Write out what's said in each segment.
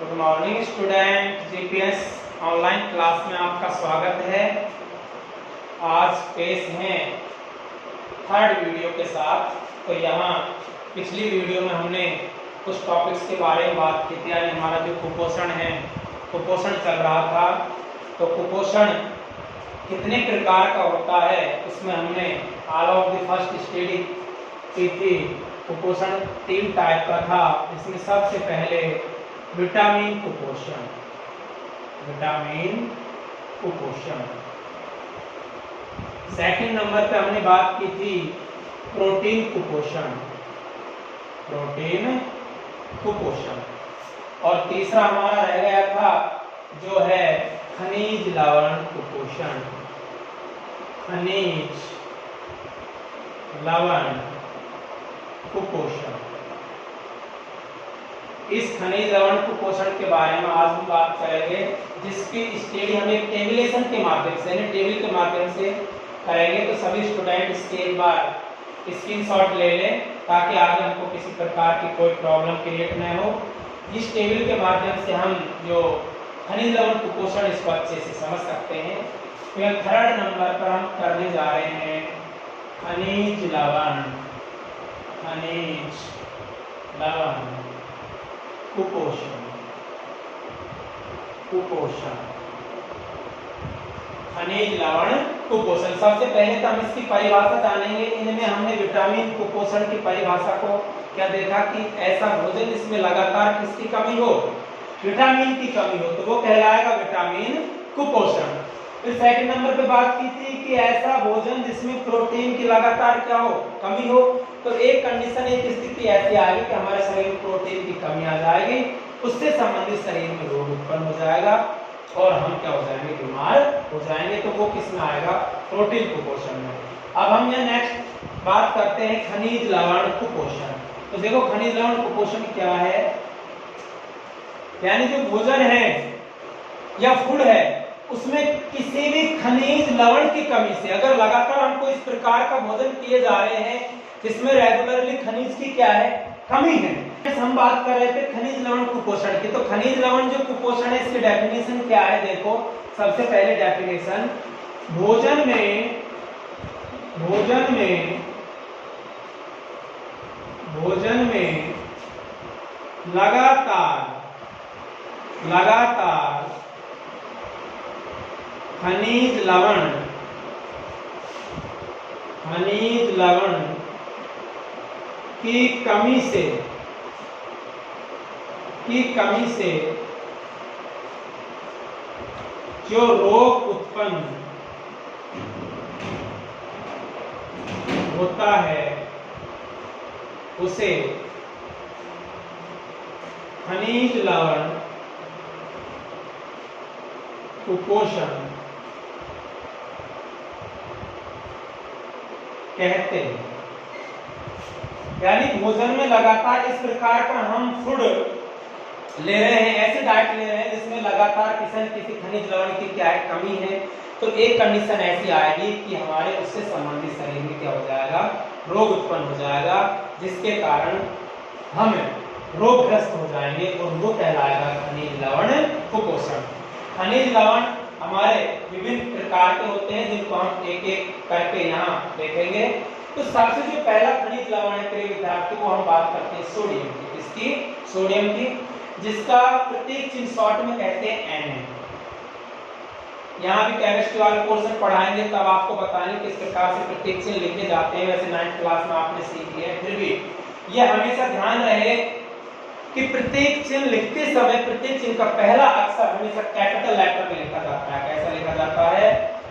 Good morning student, GPS online class में आपका स्वागत है। आज पेश हैं थर्ड वीडियो के साथ। तो यहाँ पिछली वीडियो में हमने कुछ टॉपिक्स के बारे में बात की थी। यानी हमारा जो कुपोषण है, कुपोषण चल रहा था। तो कुपोषण कितने प्रकार का होता है उसमें हमने all of the first study की थी। कुपोषण 3 टाइप का था। इसमें सबसे पहले विटामिन कुपोषण, विटामिन कुपोषण। सेकंड नंबर पे हमने बात की थी प्रोटीन कुपोषण, प्रोटीन कुपोषण। और तीसरा हमारा रह गया था जो है खनिज लवण कुपोषण, खनिज लवण कुपोषण। इस खनिज लवण कुपोषण के बारे में आज हम बात करेंगे, जिसकी स्टडी हम एक टेबलेशन के माध्यम से, यानी टेबल के माध्यम से करेंगे। तो सभी स्टूडेंट इसके एक बार स्क्रीनशॉट ले लें ताकि आगे हमको किसी प्रकार की कोई प्रॉब्लम क्रिएट न हो। इस टेबल के माध्यम से हम जो खनिज लवण कुपोषण इसको अच्छे से समझ सकते हैं। तो यह थर्ड नंबर पर हम करने जा रहे हैं खनिज लवण, खनिज लवण कुपोषण, कुपोषण, खनिज लवण कुपोषण। सबसे पहले तो हम इसकी परिभाषा जानेंगे। इनमें हमने विटामिन कुपोषण की परिभाषा को क्या देखा कि ऐसा भोजन जिसमें लगातार किसकी कमी हो, विटामिन की कमी हो, तो वो कहलाएगा विटामिन कुपोषण। फिर सेकंड नंबर पे बात की थी कि ऐसा भोजन जिसमें प्रोटीन की लगातार क्या हो, कमी हो। तो एक कंडीशन, एक स्थिति ऐसी आएगी कि हमारे शरीर में प्रोटीन की कमी आ जाएगी, उससे संबंधित शरीर में रोग उत्पन्न हो जाएगा और हम क्या हो जाएंगे, बीमार हो जाएंगे। तो वो किस में आएगा, प्रोटीन कुपोषण में। अब हम यहाँ नेक्स्ट बात करते हैं खनिज लवण कुपोषण। तो देखो खनिज लवण कुपोषण क्या है, यानी जो भोजन है या फूड है उसमें किसी भी खनिज लवण की कमी से, अगर लगातार हमको इस प्रकार का भोजन किए जा रहे हैं जिसमें रेगुलरली खनिज की क्या है, कमी है। हम बात कर रहे थे खनिज लवण कुपोषण की। तो खनिज लवण जो कुपोषण है इसकी डेफिनेशन क्या है, देखो सबसे पहले डेफिनेशन, भोजन में लगातार खनिज लवण की कमी से जो रोग उत्पन्न होता है उसे खनिज लवण कुपोषण कहते हैं। यानी भोजन में लगातार इस प्रकार का हम फूड ले रहे हैं, ऐसे डाइट ले रहे हैं जिसमें लगातार किसी न किसी खनिज लवण की क्या है, कमी है। तो एक कंडीशन ऐसी आएगी कि हमारे उससे संबंधित शरीर में क्या हो जाएगा, रोग उत्पन्न हो जाएगा, जिसके कारण हम रोगग्रस्त हो जाएंगे और वो कहलाएगा खनिज लवण कुपोषण। खनिज लवण हमारे विभिन्न प्रकार के होते हैं जिनको हम एक एक करके यहाँ देखेंगे। तो सबसे जो पहला खनिज लवण है प्रिय विद्यार्थी, वो हम बात करते हैं सोडियम की। इसकी सोडियम की, जिसका प्रतीक चिन्ह शॉर्ट में कहते हैं Na। यहाँ भी केमिस्ट्री वाले पोर्शन पढ़ाएंगे तब आपको बताएंगे किस प्रकार से प्रतीक चिन्ह लिखे जाते हैं। वैसे 9th क्लास में आपने सीख लिया है, फिर भी यह हमेशा ध्यान रहे कि प्रत्येक चिन्ह लिखते समय प्रत्येक चिन्ह का पहला अक्षर हमेशा कैपिटल लेटर में लिखा जाता है। कैसा लिखा जाता है,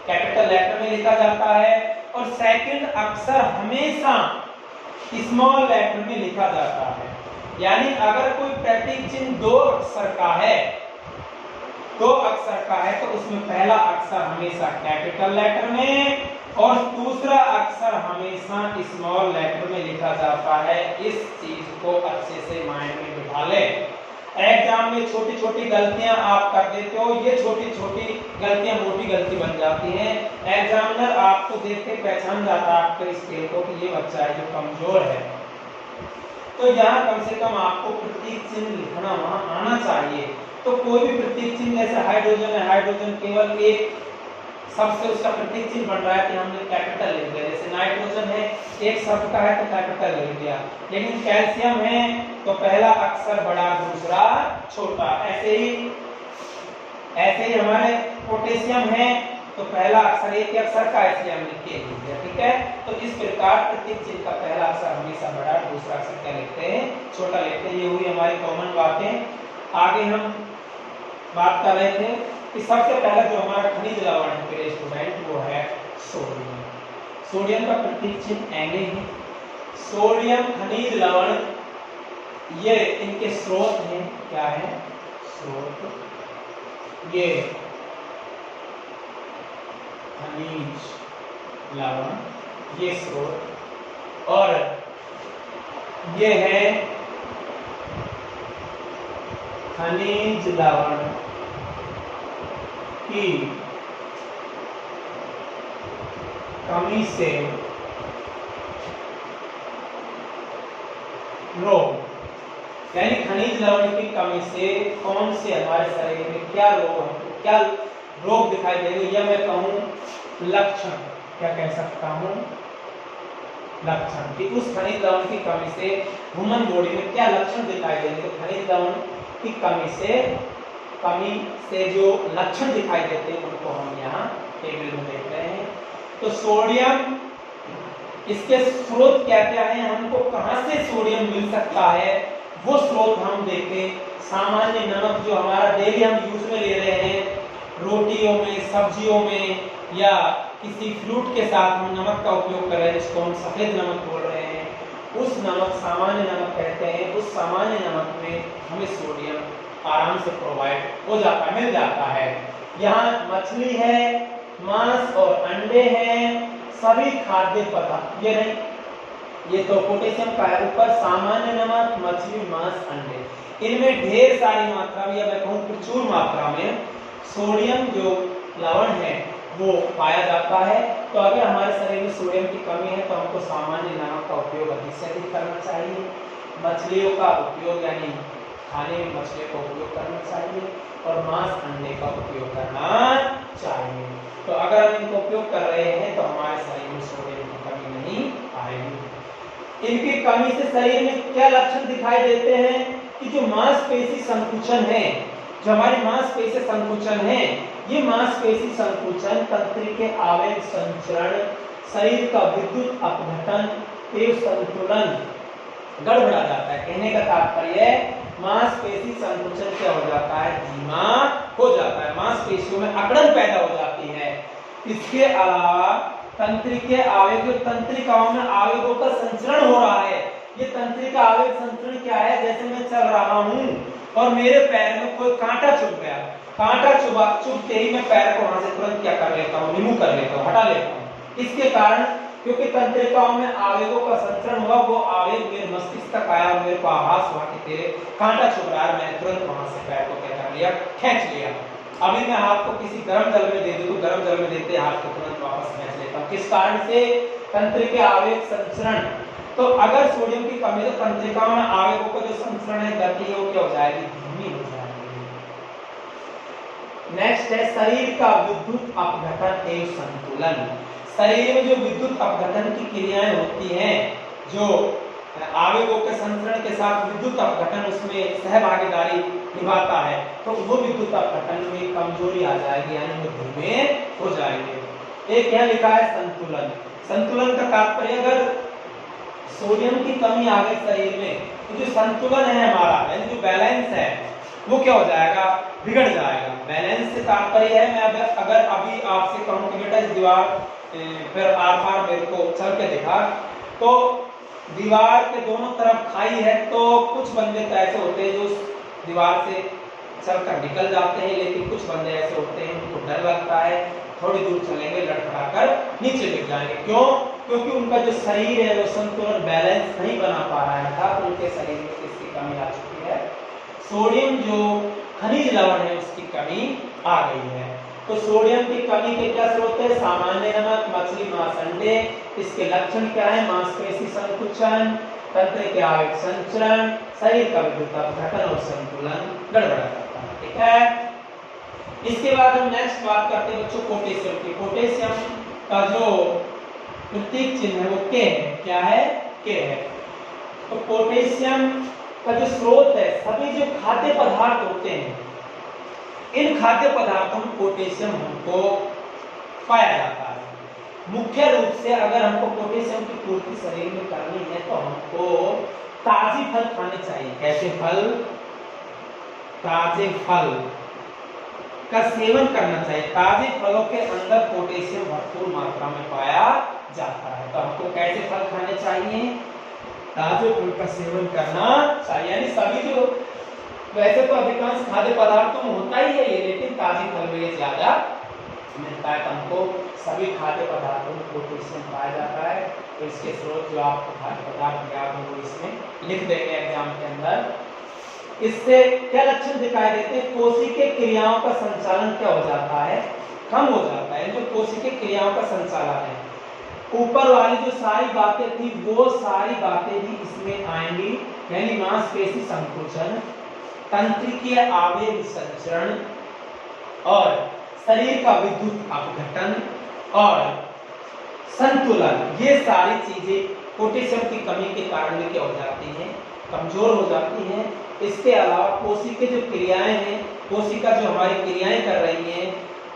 कैपिटल लेटर में लिखा जाता है। और सेकंड अक्षर हमेशा स्मॉल लेटर में लिखा जाता है। यानी अगर कोई प्रतीक चिन्ह 2 अक्षर का है, 2 अक्षर का है, तो उसमें पहला अक्षर हमेशा कैपिटल लेटर में और दूसरा अक्षर हमेशा स्मॉल लेटर में लिखा जाता है। इस चीज को अच्छे से माइंड में बिठा लें। एग्जाम में छोटी छोटी गलतियां आप कर देते हो, ये छोटी छोटी गलतियां मोटी गलती बन जाती हैं। एग्जामिनर आपको देख के पहचान जाता है आपके स्केल को कि ये बच्चा है जो कमजोर है। तो यहाँ कम से कम आपको प्रतीक चिन्ह लिखना वहां आना चाहिए। तो कोई भी प्रतीक चिन्ह, जैसे हाइड्रोजन है, हाइड्रोजन केवल एक शब्द से उसका प्रतीक चिन्ह बन रहा है कि हमने कैपिटल लिख दिया। जैसे नाइट्रोजन है, एक शब्द का है तो कैपिटल लिख दिया। लेकिन कैल्शियम है तो पहला अक्षर बड़ा, दूसरा छोटा। ऐसे ही हमारे पोटेशियम है तो पहला अक्षर एक अक्षर का, इसलिए हमने के लिख दिया। ठीक है, तो इस प्रकार प्रतीक चिन्ह का पहला अक्षर हमेशा बड़ा, दूसरा अक्षर क्या लिखते हैं, छोटा लिखते हैं। ये हुई हमारी कॉमन बातें। आगे हम बात कर रहे थे कि सबसे पहला जो हमारा खनिज लवण है मेरे स्टूडेंट, वो है सोडियम। सोडियम का प्रतीक चिन्ह Na है। सोडियम खनिज लवण, ये इनके स्रोत हैं। क्या है स्रोत? ये खनिज लवण, ये स्रोत, और ये है खनिज लवण की कमी से रोग, यानी खनिज लवण की कमी से कौन से हमारे शरीर में क्या रोग दिखाई देंगे, या मैं कहूं लक्षण, क्या कह सकता हूं, लक्षण कि उस खनिज लवण की कमी से ह्यूमन बॉडी में क्या लक्षण दिखाई देंगे। तो खनिज लवण की कमी से जो लक्षण दिखाई देते हैं उनको हम यहाँ टेबल में देख रहे हैं। तो सोडियम, इसके स्रोत क्या क्या है, हमको कहां से सोडियम मिल सकता है, वो स्रोत हम देखें। सामान्य नमक जो हमारा डेली हम यूज में ले रहे हैं, रोटियों में, सब्जियों में, या किसी फ्रूट के साथ हम नमक का उपयोग कर रहे हैं, जिसको हम सफेद नमक बोल रहे हैं, उस नमक सामान्य नमक कहते हैं। उस सामान्य नमक में हमें सोडियम आराम से प्रोवाइड हो जाता है, मिल जाता है। यहाँ मछली है, मांस और अंडे हैं, सभी खाद्य पदार्थ, ये नहीं, ये तो पोटेशियम का है। ऊपर सामान्य नमक, मछली, मांस, अंडे, इनमें ढेर सारी मात्रा में, या मैं कहूँ प्रचुर मात्रा में सोडियम जो लवण है वो पाया जाता है। तो अगर हमारे शरीर में सोडियम की कमी है तो हमको सामान्य नमक का उपयोग अधिक से अधिक करना चाहिए। मछलियों का उपयोग, यानी खाने में मछलियों का उपयोग करना चाहिए, और मांस, अंडे का उपयोग करना चाहिए। तो अगर हम इनका उपयोग कर रहे हैं तो हमारे शरीर में सोडियम की कमी नहीं आएगी। इनकी कमी से शरीर में क्या लक्षण दिखाई देते हैं कि जो मांसपेशी संकुचन है, जो हमारी मांसपेशी संकुचन है, ये मांसपेशी संकुचन, तंत्रिके आवेग संचरण, शरीर का विद्युत अपघटन एवं संतुलन गड़बड़ा जाता है। कहने का तात्पर्य मांसपेशी संकुचन क्या हो जाता है, धीमा हो जाता है, मांसपेशियों में अकड़न पैदा हो जाती है। इसके अलावा तंत्रिके आवेग, जो तंत्रिकाओं में आवेगों का संचरण हो रहा है, ये तंत्रिका आवेग संचरण क्या है, जैसे मैं चल रहा हूं और मेरे पैर में कोई कांटा चुभ गया, कांटा चुभते ही मैं पैर को वहां से तुरंत क्या कर लेता हूँ, रिमूव कर लेता हूँ, हटा लेता हूँ। इसके कारण, क्योंकि तंत्रिकाओं में आवेगों का संचरण हुआ, वो आवेग मेरे मस्तिष्क तक आया और मेरे को आभास हुआ कि तेरे कांटा चुभ रहा है, मैंने तुरंत वहां से पैर को क्या कर लिया, खींच लिया। अभी मैं हाथ को किसी गर्म जल में दे दूं तो गर्म जल में देते हाथ को तुरंत वापस खींच लेता हूं। किस कारण से? तंत्रिके आवेग संचरण। तो अगर सोडियम की कमी, तो तंत्रिकाओं में आवेगों का जो संचरण है, गति है, वो क्या हो जाएगी, धीमी हो जाएगी। नेक्स्ट है शरीर का विद्युत अपघटन एवं संतुलन। शरीर में जो विद्युत अपघटन की क्रियाएं होती हैं, जो आवेगों के संचरण के साथ विद्युत अपघटन उसमें सहभागीदारी निभाता है, तो वो विद्युत अपघटन में कमजोरी आ जाएगी, यानी वो धीमे हो जाएंगे। एक यहाँ लिखा है संतुलन। संतुलन का तात्पर्य, अगर सोडियम की कमी आ गई शरीर में, तो जो संतुलन है हमारा, यानी जो बैलेंस है, वो क्या हो जाएगा, बिगड़ जाएगा। बैलेंस से तात्पर्य है, मैं अगर अभी आपसे कहूं कि बेटा इस दीवार फिर आर पार मेरे को चल के दिखा, तो दीवार के दोनों तरफ खाई है, तो कुछ बंदे तो ऐसे होते हैं जो दीवार से चलकर निकल जाते हैं, लेकिन कुछ बंदे ऐसे होते हैं उनको डर लगता है, थोड़ी दूर चलेंगे लड़खड़ाकर नीचे गिर जाएंगे। क्यों? क्योंकि उनका जो शरीर है वो संतुलन, बैलेंस नहीं बना पा रहा था, तो उनके शरीर में किसकी कमी आ चुकी है, सोडियम जो खनिज लवण है उसकी कमी आ गई है। तो सोडियम की कमी के क्या स्रोत है, सामान्य नमक, मछली, मांस, अंडे। इसके लक्षण क्या है, मांसपेशी संकुचन, तंत्र के आवयव संचरण, शरीर का विद्युत अपघटन और संतुलन गड़बड़ा करता है। ठीक है, इसके बाद हम नेक्स्ट बात करते हैं बच्चों पोटेशियम की। पोटेशियम का जो प्रतीक चिन्ह है वो के है। क्या है? के है। तो पोटेशियम का जो स्रोत है, सभी जो खाद्य पदार्थ होते हैं, इन खाद्य पदार्थों में पोटेशियम हमको पाया जाता है। मुख्य रूप से अगर हमको पोटेशियम की पूर्ति शरीर में करनी है तो हमको ताजे फल खाने चाहिए। कैसे फल? ताजे फल का सेवन करना चाहिए। ताजे फलों के अंदर पोटेशियम भरपूर मात्रा में पाया जाता है। तो हमको कैसे फल खाने चाहिए? ताजे फल का सेवन करना चाहिए। यानी सभी जो, वैसे तो अधिकांश खाद्य पदार्थों में होता ही है ये, लेकिन ताजे फल में ये ज्यादा मिलता है। तो हमको सभी खाद्य पदार्थों में पोटेशियम पाया जाता है। तो इसके स्रोत जो आपको खाद्य पदार्थ याद हो वो इसमें लिख देंगे एग्जाम के अंदर। इससे क्या लक्षण दिखाई देते हैं? कोशिकीय क्रियाओं का संचालन क्या हो जाता है? कम हो जाता है। जो कोशिकीय क्रियाओं का संचालन है, ऊपर वाली जो सारी बातें थी वो सारी बातें भी इसमें आएंगी। यानी मांसपेशी संकुचन, तंत्रिकीय आवेग संचरण और शरीर का विद्युत अपघटन और संतुलन, ये सारी चीजें पोटेशियम की कमी के कारण में क्या हो जाती हैं? कमजोर हो जाती हैं। इसके अलावा कोशिका जो क्रियाएं हैं, कोशिका जो हमारी क्रियाएं कर रही हैं,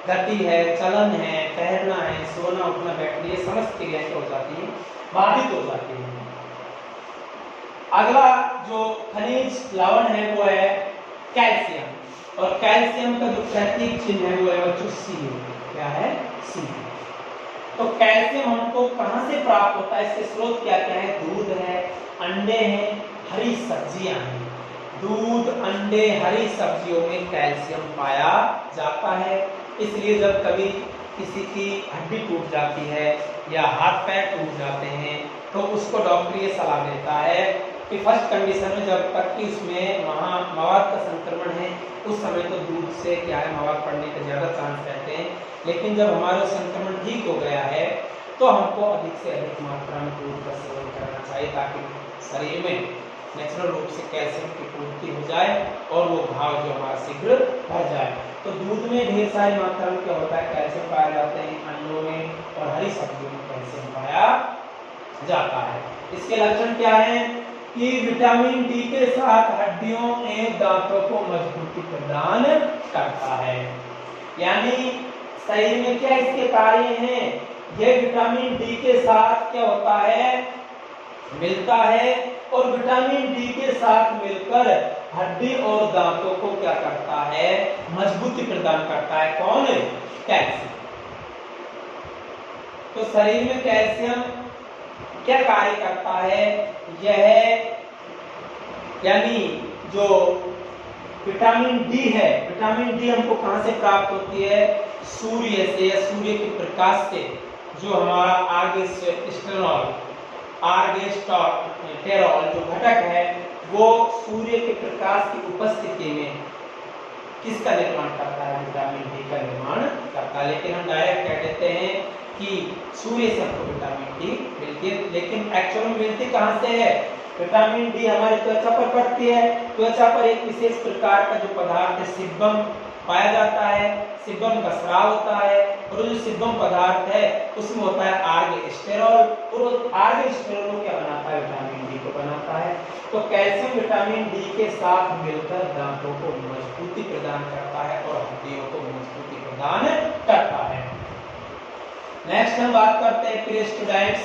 गति है, चलन है, तैरना है, सोना उठना बैठना, ये समस्त क्रियाएं हो जाती हैं, बाधित हो जाती हैं। अगला जो खनिज लवण है वो है कैल्शियम, और कैल्शियम का जो प्रतीक चिन्ह है वो है बच्चों सी। क्या है? सी। तो कैल्शियम हमको कहां से प्राप्त होता है? इसके स्रोत क्या क्या है? दूध है, अंडे हैं, हरी सब्जियां हैं। दूध, अंडे, हरी सब्जियों में कैल्शियम पाया जाता है। इसलिए जब कभी किसी की हड्डी टूट जाती है या हाथ पैर टूट जाते हैं तो उसको डॉक्टर ये सलाह देता है कि फर्स्ट कंडीशन में जब तक कि उसमें वहाँ मवाद का संक्रमण है उस समय तो दूध से क्या है मवाद पड़ने के ज़्यादा चांस रहते हैं, लेकिन जब हमारा संक्रमण ठीक हो गया है तो हमको अधिक से अधिक मात्रा में दूध का सेवन करना चाहिए ताकि शरीर में नेचुरल रूप से कैल्शियम की पूर्ति हो जाए और वो घाव जो हमारा शीघ्र भर जाए। तो दूध में ढेर सारी मात्रा में क्या होता है? कैल्शियम पाया जाते हैं। अंडों में और हरी सब्जियों में कैल्शियम पाया जाता है। इसके लक्षण क्या हैं? कि विटामिन डी के साथ हड्डियों एवं दांतों को मजबूती प्रदान करता है। यानी शरीर में क्या इसके कार्य हैं? यह विटामिन डी के साथ क्या होता है? मिलता है और विटामिन डी के साथ मिलकर हड्डी और दांतों को क्या करता है? मजबूती प्रदान करता है। कौन? कैल्शियम। तो शरीर में कैल्शियम क्या कार्य करता है? यह यानी जो विटामिन डी है, विटामिन डी हमको कहां से प्राप्त होती है? सूर्य से या सूर्य के प्रकाश से। जो हमारा आर्गेस्टेरॉल जो घटक है वो सूर्य के प्रकाश की उपस्थिति में किसका निर्माण करता है? विटामिन डी का निर्माण करता है। लेकिन हम डायरेक्ट कह देते हैं कि सूर्य से हमको विटामिन डी मिलती है, लेकिन एक्चुअल में मिलती कहां से है? विटामिन डी हमारी त्वचा पर पड़ती है। त्वचा पर एक विशेष प्रकार का जो पदार्थ है सिबम पाया जाता है। सिबम का स्राव होता है और जो सिबम पदार्थ है उसमें होता है आर्गेस्टेरॉल, और आर्गेस्टेरॉल क्या बनाता है? विटामिन डी को बनाता है। तो कैल्शियम विटामिन डी के साथ मिलकर दांतों को मजबूती प्रदान करता है और हड्डियों को मजबूती प्रदान करता है। नेक्स्ट हम बात करते हैं प्रिय स्टूडेंट्स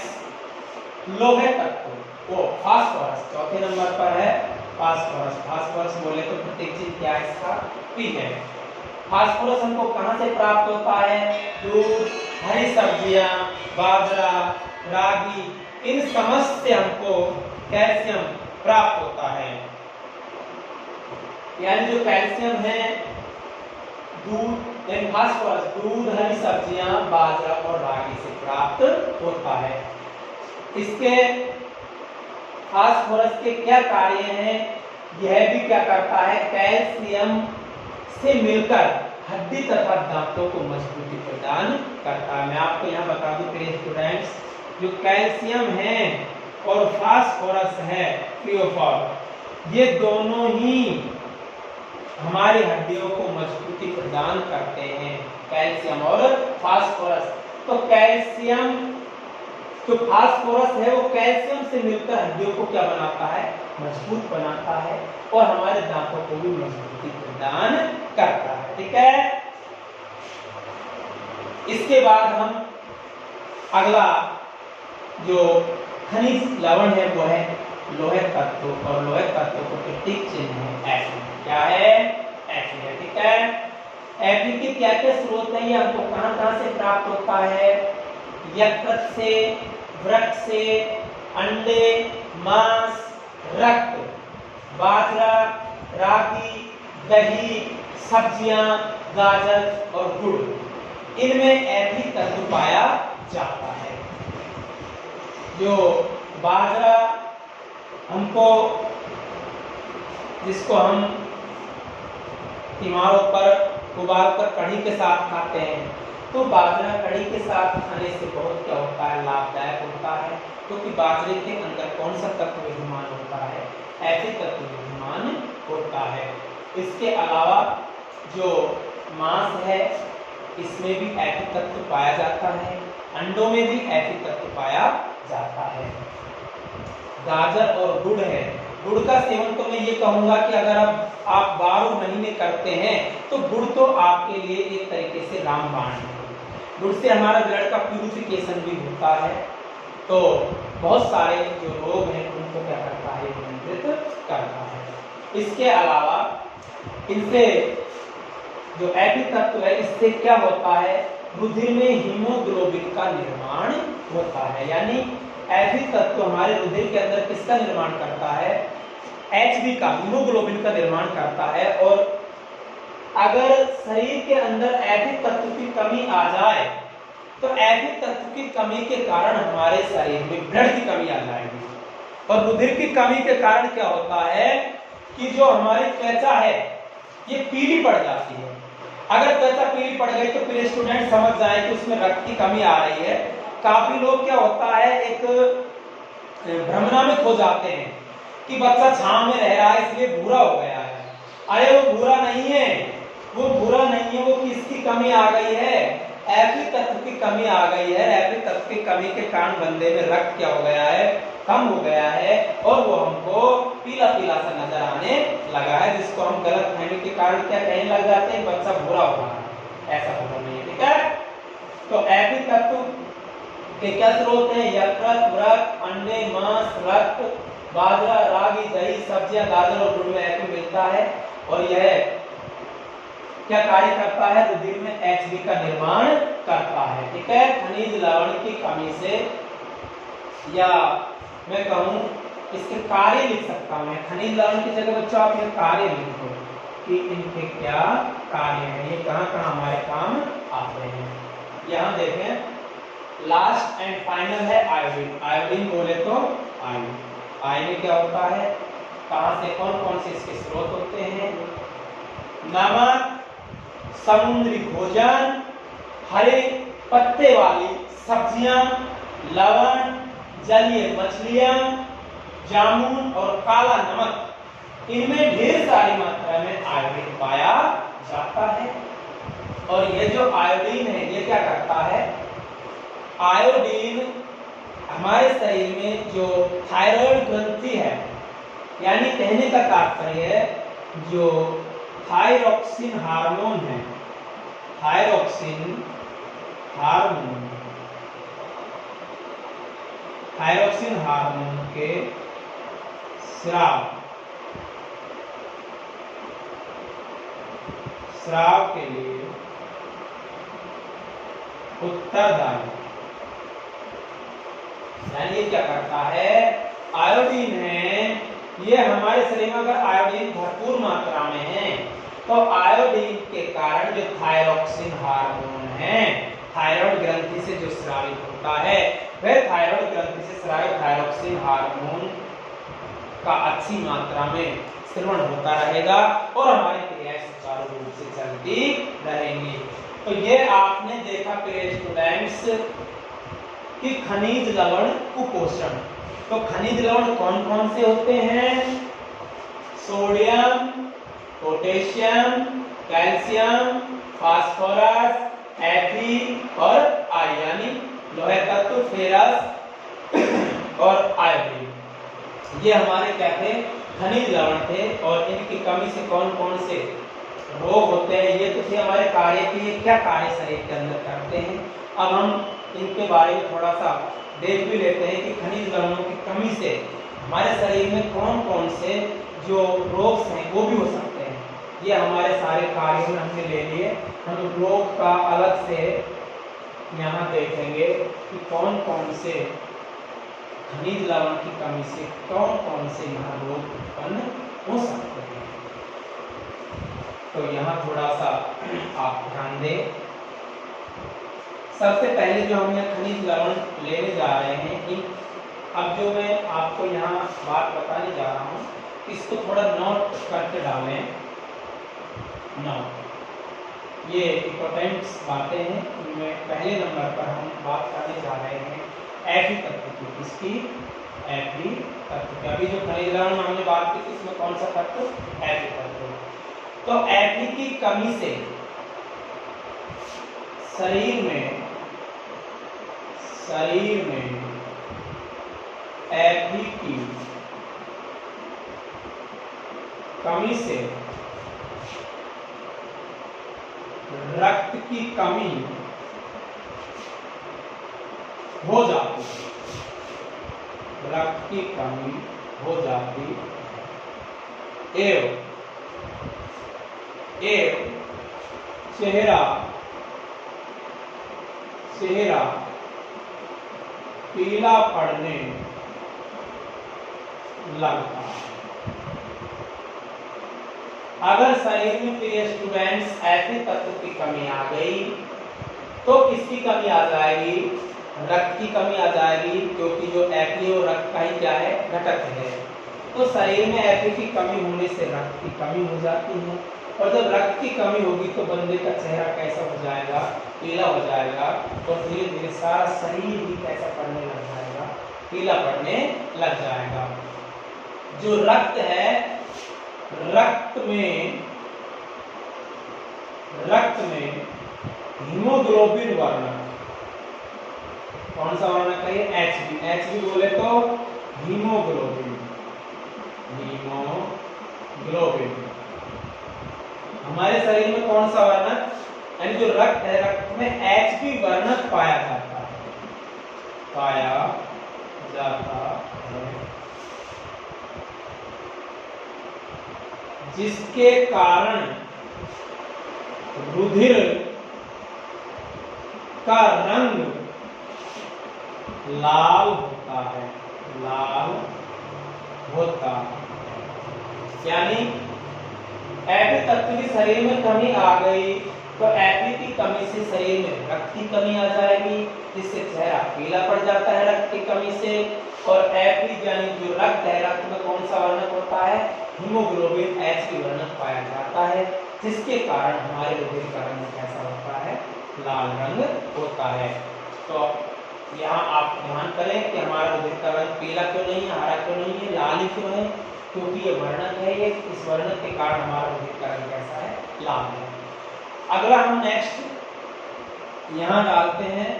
लोहे तत्व, वो फास्फोरस। चौथे नंबर पर है फास्फोरस। फास्फोरस बोले तो प्रतीक चिन्ह क्या है इसका? पी है। फास्फोरस हमको कहां से प्राप्त होता है? दूध, हरी सब्जियां, बाजरा, रागी, इन समस्त से हमको कैल्शियम प्राप्त होता है। यानी जो कैल्शियम है दूध, फास्फोरस दूध, हरी सब्जियां, बाजरा और रागी से प्राप्त होता है। इसके फास्फोरस के क्या कार्य हैं? यह भी क्या करता है? कैल्शियम से मिलकर हड्डी तथा दांतों को मजबूती प्रदान करता है। मैं आपको यहाँ बता दूं प्रिय स्टूडेंट्स, जो कैल्शियम है और फास्फोरस है क्रियोफॉर, ये दोनों ही हमारी हड्डियों को मजबूती प्रदान करते हैं, कैल्शियम और फास्फोरस। तो कैल्शियम, जो फास्फोरस है वो कैल्शियम से मिलकर हड्डियों को क्या बनाता है, मजबूत बनाता है और हमारे दांतों को भी मजबूती प्रदान करता है। ठीक है, इसके बाद हम अगला जो खनिज लवण है वो है लोहे तत्व, और लोहे तत्व को प्रतीक चिन्ह है Fe। क्या है, Fe है। ठीक है, Fe के क्या क्या स्रोत है, ये हमको कहां से प्राप्त होता है, यकृत से, वृक्क से, अंडे, मांस, रक्त, बाजरा, रागी, दही, सब्जियां, गाजर और गुड़, इनमें Fe तत्व पाया जाता है। जो बाजरा हमको, जिसको हम तीमारों पर उबालकर कढ़ी के साथ खाते हैं, तो बाजरा कढ़ी के साथ खाने से बहुत क्या होता है, लाभदायक होता है, क्योंकि बाजरे के अंदर कौन सा तत्व विद्यमान होता है, Fe तत्व विद्यमान होता है। इसके अलावा जो मांस है इसमें भी Fe तत्व पाया जाता है, अंडों में भी Fe तत्व पाया जाता है। गाजर और गुड़ है, गुड़ का सेवन तो मैं ये कहूंगा कि अगर आप 12 महीने करते हैं तो गुड़ तो आपके लिए एक तरीके से रामबाण है। गुड़ से हमारा ब्लड का प्यूरिफिकेशन भी होता है, तो बहुत सारे जो रोग हैं उनको क्या करता है, नियंत्रित करता है। इसके अलावा इनसे जो Fe तत्व है, इससे क्या होता है, रुधिर में हीमोग्लोबिन का निर्माण होता है। यानी Fe तत्व हमारे रुधिर के अंदर किसका निर्माण करता है, Hb का, हीमोग्लोबिन का निर्माण करता है। और अगर शरीर के अंदर Fe तत्व की कमी आ जाए तो Fe तत्व की कमी के कारण हमारे शरीर में ब्लड की कमी आ जाएगी, और रुधिर की कमी के कारण क्या होता है कि जो हमारी त्वचा है ये पीली पड़ जाती है। अगर त्वचा पीली पड़ गई तो फिर स्टूडेंट समझ जाए कि उसमें रक्त की कमी आ रही है। काफी लोग क्या होता है, एक भ्रमणामित हो जाते हैं कि बच्चा छांव में रह रहा है इसलिए भूरा हो गया है। अरे वो भूरा नहीं है, वो भूरा नहीं है, वो किसकी कमी आ गई है, Fe तत्व की कमी आ गई है। Fe तत्व की कमी के कारण बंदे में रक्त क्या हो गया है, कम हो गया है, और वो हमको पीला पीला सा नजर आने लगा है, जिसको हम गलत फहमी के कारण क्या कहने लग जाते हैं, बच्चा भूरा हो रहा है। ऐसा होना नहीं है। ठीक है, तो Fe तत्व के क्या स्रोत है, यकृत, वृक्क, अंडे, मांस, रक्त, बाजरा, रागी, दही, सब्जियां, गाजर और गुड़ में Fe मिलता है, और यह क्या कार्य करता है, रुधिर में Hb का निर्माण करता है। ठीक है, खनिज लवण की कमी से, या मैं कहूं इसके कार्य लिख सकता हूं, खनिज लवण की जगह बच्चों आप ये कार्य लिखो कि इनके क्या कार्य हैं, ये कहां हमारे काम आते हैं। यहां देखें, लास्ट एंड फाइनल है आयोडीन। आयोडीन बोले तो आयोडीन क्या होता है, कहां से, कौन से इसके स्रोत होते हैं, नमक, समुद्री भोजन, हरे पत्ते वाली सब्जियां, लवण, जलीय मछलियां, जामुन और काला नमक, इनमें ढेर सारी मात्रा में आयोडीन पाया जाता है। और ये जो आयोडीन है ये क्या करता है, आयोडीन हमारे शरीर में जो थायराइड ग्रंथि है, यानी कहने का तात्पर्य है जो थायरॉक्सिन हार्मोन है, थायरॉक्सिन हार्मोन के स्राव के लिए उत्तरदायी, यानी ये क्या करता है, आयोडीन है, ये हमारे शरीर में अगर आयोडीन भरपूर मात्रा में है तो आयोडीन के कारण जो थायरॉक्सिन हार्मोन है, थायराइड ग्रंथि से जो स्रावित होता है, वह थायराइड ग्रंथि से स्रावित थायरॉक्सिन हार्मोन का अच्छी मात्रा में स्रवण होता रहेगा और हमारी क्रियाएं सुचारू रूप से चलती रहेंगी। तो ये आपने देखा प्रिय स्टूडेंट्स कि खनिज लवण कुपोषण, तो खनिज लवण कौन कौन से होते हैं? Sodium, potassium, calcium, phosphorus, Fe और आई यानी लोहे तत्व, फेरस और आयोडीन। ये हमारे क्या थे? खनिज लवण थे। और इनकी कमी से कौन कौन से रोग होते हैं ये तो थे हमारे कार्य के, ये क्या कार्य शरीर के अंदर करते हैं। अब हम इनके बारे में थोड़ा सा देख भी लेते हैं कि खनिज लवणों की कमी से हमारे शरीर में कौन कौन से जो रोग हैं वो भी हो सकते हैं। ये हमारे सारे कार्यों में हमने ले लिए। हम रोग का अलग से यहाँ देखेंगे कि कौन कौन से खनिज लवण की कमी से कौन कौन से यहाँ रोग उत्पन्न हो सकते हैं। तो यहाँ थोड़ा सा आप ध्यान दें। सबसे पहले जो हम यहाँ खनिज लवण लेने जा रहे हैं कि अब जो मैं आपको यहाँ बात बताने जा रहा हूँ इसको थोड़ा नोट करके डालें। नोट, ये इम्पोर्टेंट बातें हैं। इनमें पहले नंबर पर हम बात करने जा रहे हैं Fe तत्व की। किसकी? Fe तत्व की। अभी जो खनिज लवण में हमने बात की थी इसमें कौन सा तत्व? Fe तत्व। तो Fe की कमी से शरीर में Fe की कमी से रक्त की कमी हो जाती है। रक्त की कमी हो जाती एवं चेहरा पीला पड़ने लगता है। अगर शरीर में प्रिय स्टूडेंट्स Fe तत्व की कमी आ गई तो किसकी कमी आ जाएगी? रक्त की कमी आ जाएगी, क्योंकि जो Fe और रक्त का ही क्या है? घटक है। तो शरीर में Fe की कमी होने से रक्त की कमी हो जाती है। और जब रक्त की कमी होगी तो बंदे का चेहरा कैसा हो जाएगा? पीला हो जाएगा। और धीरे धीरे सारा शरीर भी कैसा पड़ने लग जाएगा? पीला पड़ने लग जाएगा। जो रक्त है, रक्त में हीमोग्लोबिन वर्णक, कौन सा वर्णक है? Hb बोले तो हीमोग्लोबिन। हमारे शरीर में कौन सा वर्णक यानी जो रक्त है, रक्त में Hb वर्णक पाया जाता है। जिसके कारण रुधिर का रंग लाल होता है। यानी Fe तत्व की शरीर में कमी आ गई तो Fe की कमी से शरीर में रक्त की कमी आ जाएगी, जिससे चेहरा पीला पड़ जाता है रक्त की कमी से। और Fe यानी जो रक्त है, रक्त में कौन सा वर्णक होता है? हीमोग्लोबिन Hb वर्णक पाया जाता है, जिसके कारण हमारे रुधिर का रंग कैसा होता है? लाल रंग होता है। तो यहाँ आप ध्यान करें कि हमारा रुधिर का रंग पीला क्यों नहीं है, हरा क्यों नहीं है, लाल ही क्यों है? क्योंकि ये वर्णक है। ये इस वर्णक के कारण हमारा रुधिर का रंग कैसा है? लाल है। अगला हम नेक्स्ट यहाँ डालते हैं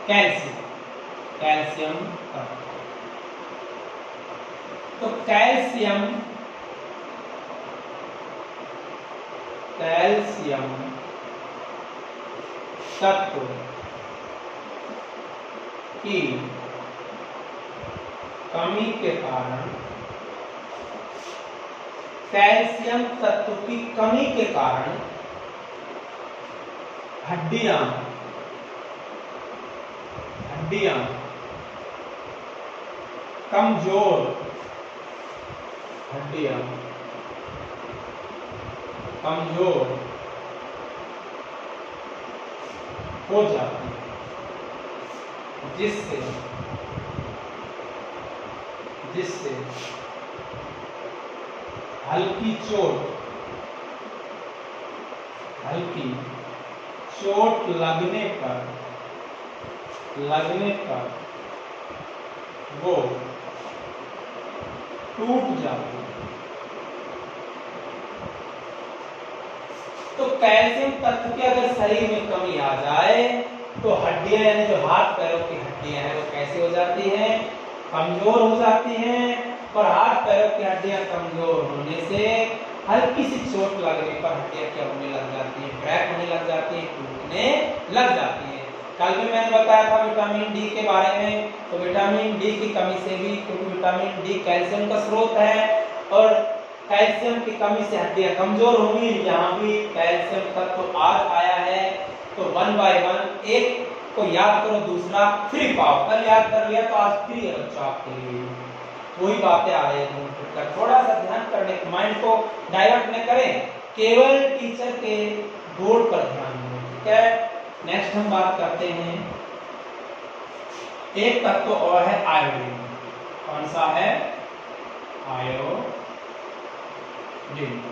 कैल्शियम। तो कैल्शियम तत्व की कमी के कारण, कैल्शियम तत्व की कमी के कारण हड्डियां कमजोर हो जाती है, जिससे हल्की चोट लगने पर वो टूट जाती है। तो कैल्शियम तत्व की अगर शरीर में कमी आ जाए तो हड्डियां यानी जो हाथ पैरों की हड्डियां हैं वो कैसे हो जाती हैं, कमजोर हो जाती हैं। और हाथ पैरों की हड्डियां कमजोर होने से हल्की सी चोट लगने पर हड्डियां क्या होने लग जाती हैं, क्रैक होने लग जाती हैं, टूटने लग जाती हैं। कल भी मैंने बताया था विटामिन डी के बारे में, तो विटामिन डी की कमी से भी, क्योंकि विटामिन डी कैल्शियम का स्रोत है और कैल्शियम की कमी से हड्डियां कमजोर होंगी। यहाँ भी कैल्शियम तत्व आज आया है, तो 1 by 1 एक को याद करो, दूसरा फ्री पाओ। कल याद कर लिया तो आज फ्री है बच्चों आपके लिए। वही बातें आ रही है, थोड़ा सा ध्यान करने, माइंड को डाइवर्ट न करें, केवल टीचर के बोर्ड पर ध्यान दें। ठीक है, नेक्स्ट हम बात करते हैं, एक तत्व और है आयोडीन। कौन सा है? आयोडीन।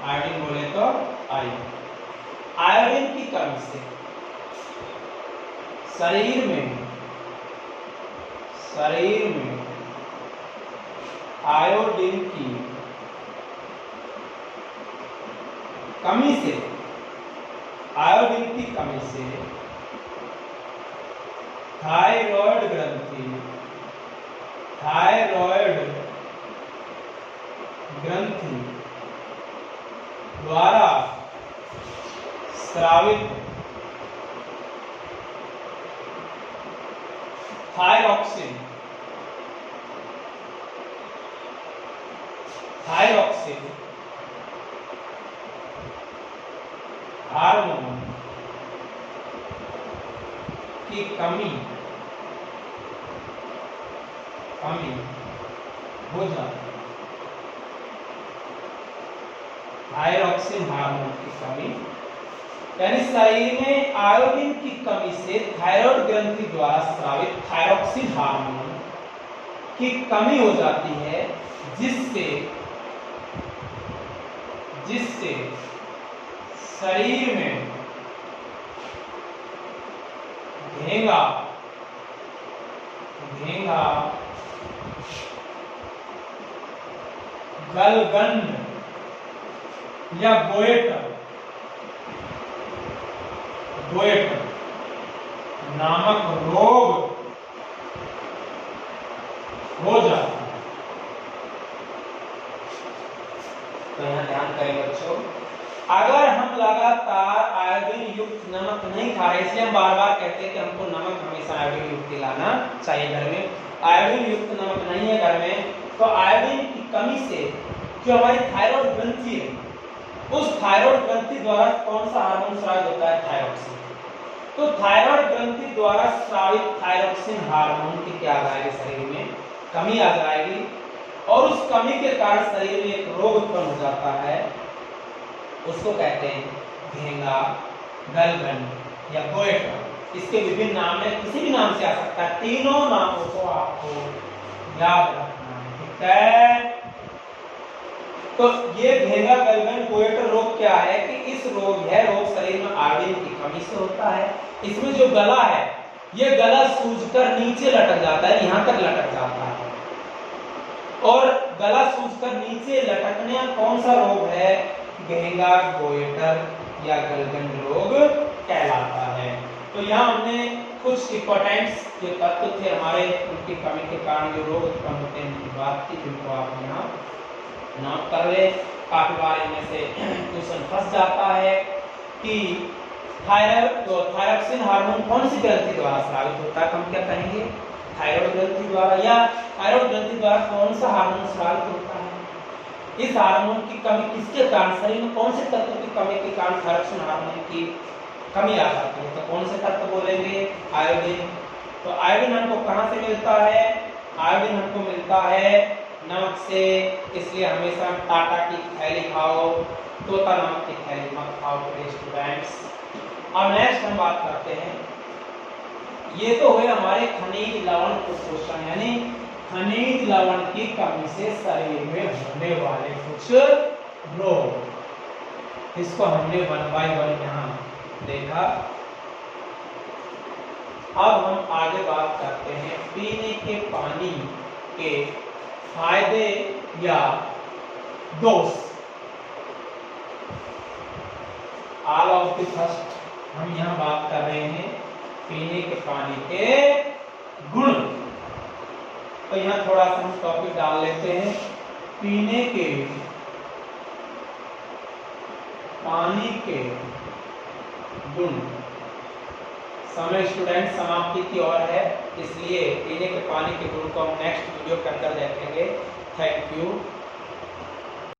आयोडीन बोले तो आयोडीन की कमी से शरीर में आयोडीन की कमी से, आयोडीन की कमी से थायराइड ग्रंथि द्वारा स्रावित थायरॉक्सिन हार्मोन की कमी हो जाती है। थायरॉक्सिन हार्मोन की कमी, यानी शरीर में आयोडीन की कमी से थायराइड ग्रंथि द्वारा स्रावित थायरॉक्सिन हार्मोन की कमी हो जाती है, जिससे शरीर में घेंगा गलगंड या गोएटर नामक रोग हो जाता है। तो यहाँ ध्यान करें बच्चों, अगर हम लगातार आयोडीन युक्त नमक नहीं खा रहे, इसलिए हम बार बार कहते हैं कि हमको नमक हमेशा आयोडीन युक्त लाना चाहिए। घर में आयोडीन युक्त नमक नहीं है घर में, तो आयोडीन की कमी से जो हमारी थायराइड ग्रंथि है, उस थायराइड ग्रंथि द्वारा कौन सा हार्मोन स्रावित होता है? थायरॉक्सिन। तो थायराइड ग्रंथि द्वारा स्रावित थायरॉक्सिन हार्मोन की क्या आ जाएगी, शरीर में कमी आ जाएगी, और उस कमी के कारण शरीर में एक रोग उत्पन्न हो जाता है, उसको कहते हैं घेंगा, गलगंड या गोएटर। इसके विभिन्न नाम है, किसी भी नाम से आ सकता है, तीनों नामों को आपको याद रखना है। ठीक है, तो ये घेंगा, गलगंड, गोएटर रोग क्या है कि यह रोग शरीर में आयोडीन की कमी से होता है। इसमें जो गला है, ये गला सूजकर नीचे लटक जाता है, यहाँ तक लटक जाता है, और गला सूजकर नीचे लटकने कौन सा रोग है? घेंगा, गोएटर या गलगंड रोग कहलाता है। तो यहाँ हमने कुछ इंपॉर्टेंट्स जो तत्व थे हमारे, उनकी कमी के कारण जो रोग उत्पन्न होते हैं उनकी बात की, जिनको आप यहाँ नोट कर ले। काफी बार इनमें से क्वेश्चन फंस जाता है कि थायरॉक्सिन हार्मोन कौन सी ग्रंथि द्वारा स्रावित होता है? हम क्या कहेंगे? थायराइड ग्रंथि द्वारा, या थायराइड ग्रंथि द्वारा कौन सा हार्मोन स्रावित होता है? इस हार्मोन की कमी किसके कारण, शरीर में कौन से तत्व की कमी के कारण थायरॉक्सिन हार्मोन की कमी आ जाती है? तो कौन से तत्व बोलेंगे? आयोडीन। तो आयोडीन हमको कहाँ से मिलता है? आयोडीन हमको मिलता है नमक से, इसलिए हमेशा टाटा की थैली खाओ, तोता नमक की थैली मत खाओ स्टूडेंट्स। अब नेक्स्ट हम बात करते हैं, ये तो हुए हमारे खनिज लवण कुपोषण, यानी खनिज लवण की कमी से शरीर में होने वाले कुछ रोग, इसको हमने 1 by 1 यहाँ देखा। अब हम आगे बात करते हैं पीने के पानी के फायदे या दोष। ऑल ऑफ द फर्स्ट हम यहां बात कर रहे हैं पीने के पानी के गुण। तो यहां थोड़ा सा हम टॉपिक डाल लेते हैं, पीने के पानी के गुण। समय स्टूडेंट समाप्ति की ओर है, इसलिए पीने के पानी के गुण को हम नेक्स्ट वीडियो के अंदर देखेंगे। Thank you.